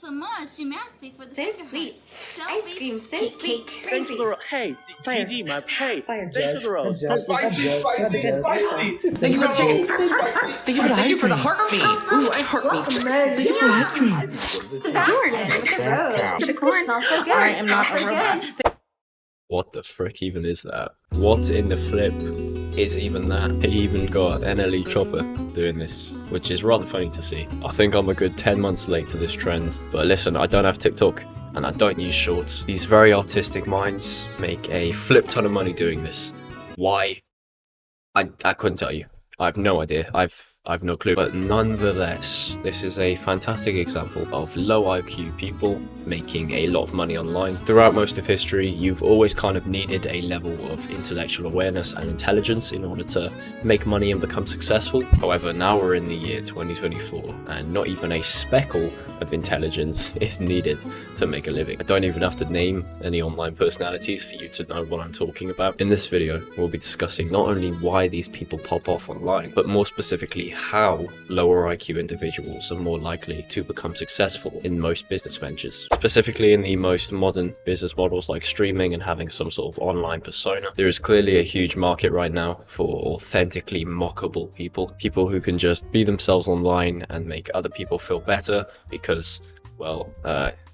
some more gymnastics for the So second sweet. part. Ice cream, so sweet. Thanks for the rose. Hey, GG, man. Hey, Fire. thanks for the rose. Spicy. Thank you for the Thank you for the heartbeat. Ooh, I heartbeat. Thank you for the ice cream. Sebastian, with the rose. The corn smells so good. I am not Smells a so robot. good. What the frick even is that? What in the flip is even that? He even got NLE Chopper doing this, which is rather funny to see. I think I'm a good 10 months late to this trend, but listen, I don't have TikTok and I don't use shorts. These very artistic minds make a flip ton of money doing this. Why? I couldn't tell you. I have no idea. I've no clue. But nonetheless, this is a fantastic example of low IQ people making a lot of money online. Throughout most of history, you've always kind of needed a level of intellectual awareness and intelligence in order to make money and become successful. However, now we're in the year 2024 and not even a speckle of intelligence is needed to make a living. I don't even have to name any online personalities for you to know what I'm talking about. In this video, we'll be discussing not only why these people pop off online, but more specifically how lower IQ individuals are more likely to become successful in most business ventures. Specifically in the most modern business models like streaming and having some sort of online persona. There is clearly a huge market right now for authentically mockable people. People who can just be themselves online and make other people feel better because, well,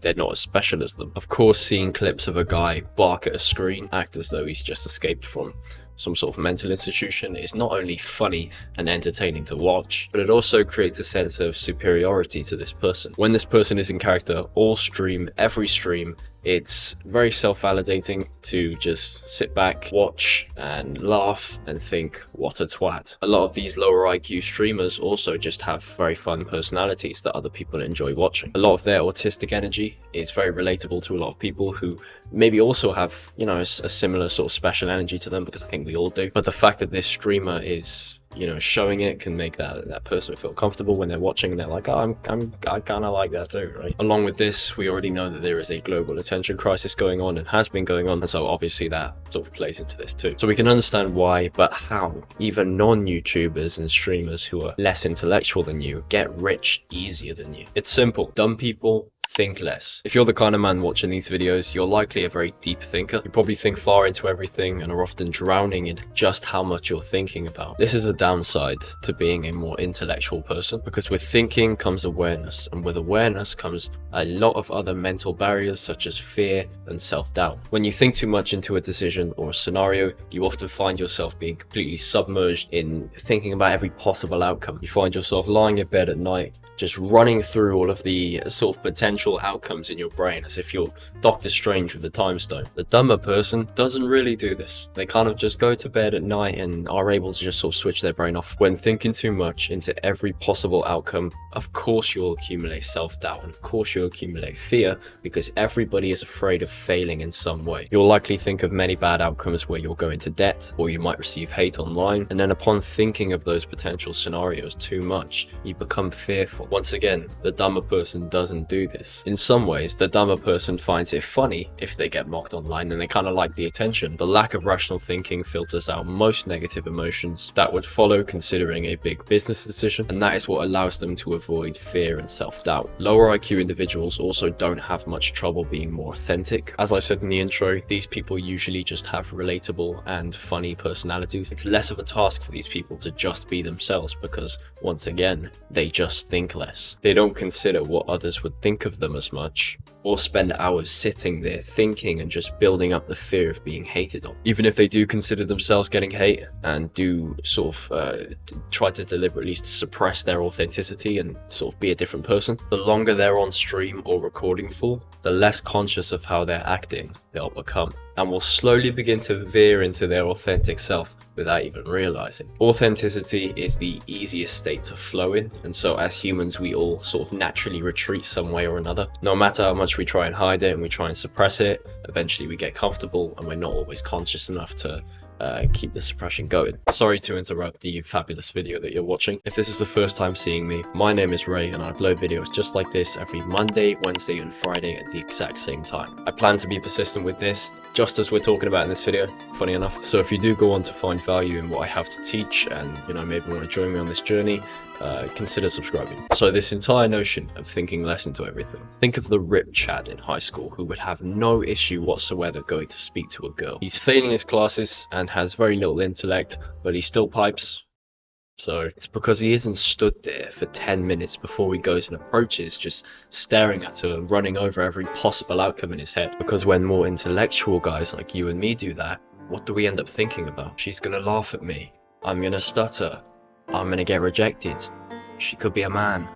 they're not as special as them. Of course, seeing clips of a guy bark at a screen, act as though he's just escaped from some sort of mental institution is not only funny and entertaining to watch, but it also creates a sense of superiority to this person. When this person is in character, all stream, every stream, it's very self-validating to just sit back, watch, and laugh and think, what a twat. A lot of these lower IQ streamers also just have very fun personalities that other people enjoy watching. A lot of their autistic energy is very relatable to a lot of people who maybe also have, you know, a similar sort of special energy to them, because I think we all do. But the fact that this streamer is, you know, showing it can make that person feel comfortable when they're watching and they're like, oh, I kind of like that too, right? Along with this, we already know that there is a global attention crisis going on and has been going on, and so obviously that sort of plays into this too. So we can understand why, but how even non-YouTubers and streamers who are less intellectual than you get rich easier than you. It's simple. Dumb people think less. If you're the kind of man watching these videos, you're likely a very deep thinker. You probably think far into everything and are often drowning in just how much you're thinking about. This is a downside to being a more intellectual person, because with thinking comes awareness, and with awareness comes a lot of other mental barriers such as fear and self-doubt. When you think too much into a decision or a scenario, you often find yourself being completely submerged in thinking about every possible outcome. You find yourself lying in bed at night, just running through all of the sort of potential outcomes in your brain as if you're Doctor Strange with the time stone. The dumber person doesn't really do this. They kind of just go to bed at night and are able to just sort of switch their brain off. When thinking too much into every possible outcome, of course you'll accumulate self-doubt, and of course you'll accumulate fear, because everybody is afraid of failing in some way. You'll likely think of many bad outcomes where you'll go into debt, or you might receive hate online, and then upon thinking of those potential scenarios too much, you become fearful. Once again, the dumber person doesn't do this. In some ways, the dumber person finds it funny if they get mocked online, and they kind of like the attention. The lack of rational thinking filters out most negative emotions that would follow considering a big business decision, and that is what allows them to avoid fear and self-doubt. Lower IQ individuals also don't have much trouble being more authentic. As I said in the intro, these people usually just have relatable and funny personalities. It's less of a task for these people to just be themselves, because once again, they just think less. They don't consider what others would think of them as much, or spend hours sitting there thinking and just building up the fear of being hated on. Even if they do consider themselves getting hate and do sort of try to deliberately suppress their authenticity and sort of be a different person, the longer they're on stream or recording for, the less conscious of how they're acting they'll become, and will slowly begin to veer into their authentic self without even realizing. Authenticity is the easiest state to flow in, and so as humans we all sort of naturally retreat some way or another. No matter how much we try and hide it and we try and suppress it, eventually we get comfortable and we're not always conscious enough to keep the suppression going. Sorry to interrupt the fabulous video that you're watching. If this is the first time seeing me, my name is Ray and I upload videos just like this every Monday, Wednesday and Friday at the exact same time. I plan to be persistent with this, just as we're talking about in this video, funny enough. So if you do go on to find value in what I have to teach and, you know, maybe want to join me on this journey, consider subscribing. So this entire notion of thinking less into everything. Think of the ripped Chad in high school who would have no issue whatsoever going to speak to a girl. He's failing his classes and has very little intellect, but he still pipes. So it's because he isn't stood there for 10 minutes before he goes and approaches, just staring at her and running over every possible outcome in his head. Because when more intellectual guys like you and me do that, what do we end up thinking about? She's gonna laugh at me. I'm gonna stutter. I'm gonna get rejected. She could be a man.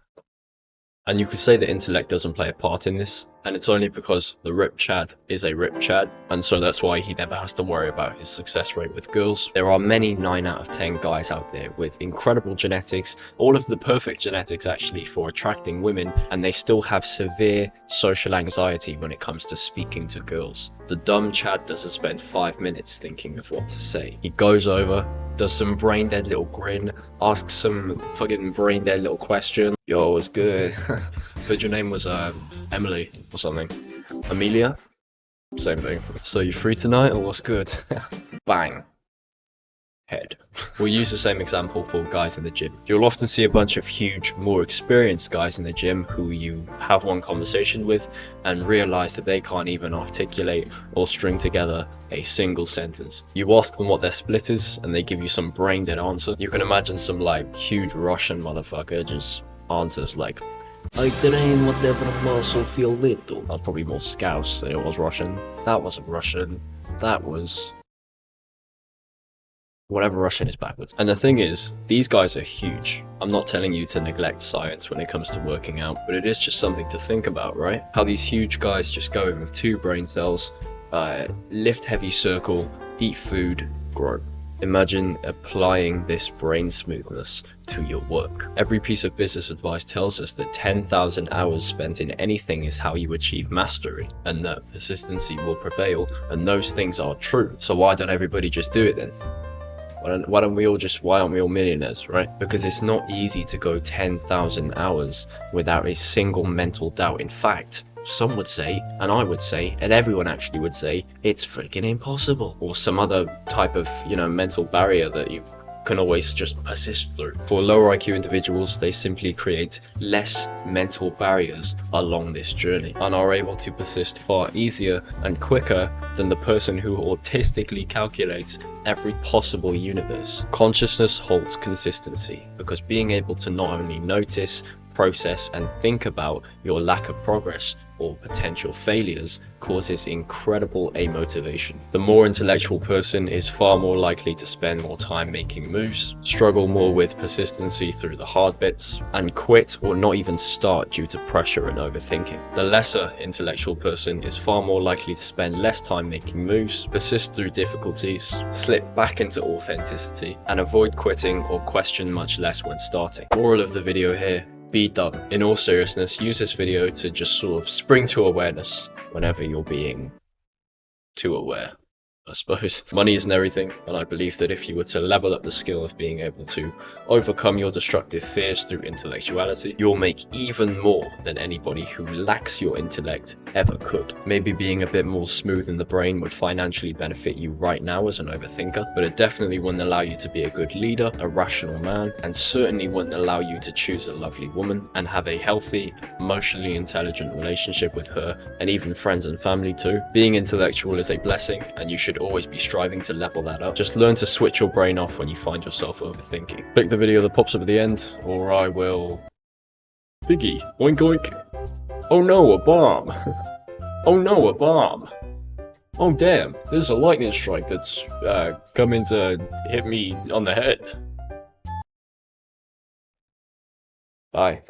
And you could say that intellect doesn't play a part in this, and it's only because the ripped Chad is a ripped Chad, and so that's why he never has to worry about his success rate with girls. There are many 9 out of 10 guys out there with incredible genetics, all of the perfect genetics actually for attracting women, and they still have severe social anxiety when it comes to speaking to girls. The dumb Chad doesn't spend 5 minutes thinking of what to say. He goes over, does some brain dead little grin, asks some fucking brain dead little question. Yo, what's good? Heard your name was Emily or something. Amelia? Same thing. So you free tonight or what's good? Bang. Head. We'll use the same example for guys in the gym. You'll often see a bunch of huge, more experienced guys in the gym who you have one conversation with and realize that they can't even articulate or string together a single sentence. You ask them what their split is and they give you some brain dead answer. You can imagine some like huge Russian motherfucker just answers like, I train whatever muscle feel little. That was probably more Scouse than it was Russian. That wasn't Russian. That was whatever Russian is backwards. And the thing is, these guys are huge. I'm not telling you to neglect science when it comes to working out, but it is just something to think about, right? How these huge guys just go in with 2 brain cells, lift heavy circle, eat food, grow. Imagine applying this brain smoothness to your work. Every piece of business advice tells us that 10,000 hours spent in anything is how you achieve mastery, and that persistency will prevail, and those things are true. So why don't everybody just do it then? Why aren't we all millionaires, right? Because it's not easy to go 10,000 hours without a single mental doubt. In fact, some would say, and I would say, and everyone actually would say, it's freaking impossible. Or some other type of, mental barrier that you can always just persist through. For lower IQ individuals, they simply create less mental barriers along this journey and are able to persist far easier and quicker than the person who autistically calculates every possible universe. Consciousness holds consistency because being able to not only notice, process and think about your lack of progress or potential failures causes incredible amotivation. The more intellectual person is far more likely to spend more time making moves, struggle more with persistency through the hard bits, and quit or not even start due to pressure and overthinking. The lesser intellectual person is far more likely to spend less time making moves, persist through difficulties, slip back into authenticity, and avoid quitting or question much less when starting. Moral of the video here: be dumb. In all seriousness, use this video to just sort of spring to awareness whenever you're being too aware, I suppose. Money isn't everything, and I believe that if you were to level up the skill of being able to overcome your destructive fears through intellectuality, you'll make even more than anybody who lacks your intellect ever could. Maybe being a bit more smooth in the brain would financially benefit you right now as an overthinker, but it definitely wouldn't allow you to be a good leader, a rational man, and certainly wouldn't allow you to choose a lovely woman and have a healthy, emotionally intelligent relationship with her, and even friends and family too. Being intellectual is a blessing, and you should always be striving to level that up. Just learn to switch your brain off when you find yourself overthinking. Click the video that pops up at the end, or I will... Biggie, oink oink. Oh no, a bomb. Oh no, a bomb. Oh damn, there's a lightning strike that's coming to hit me on the head. Bye.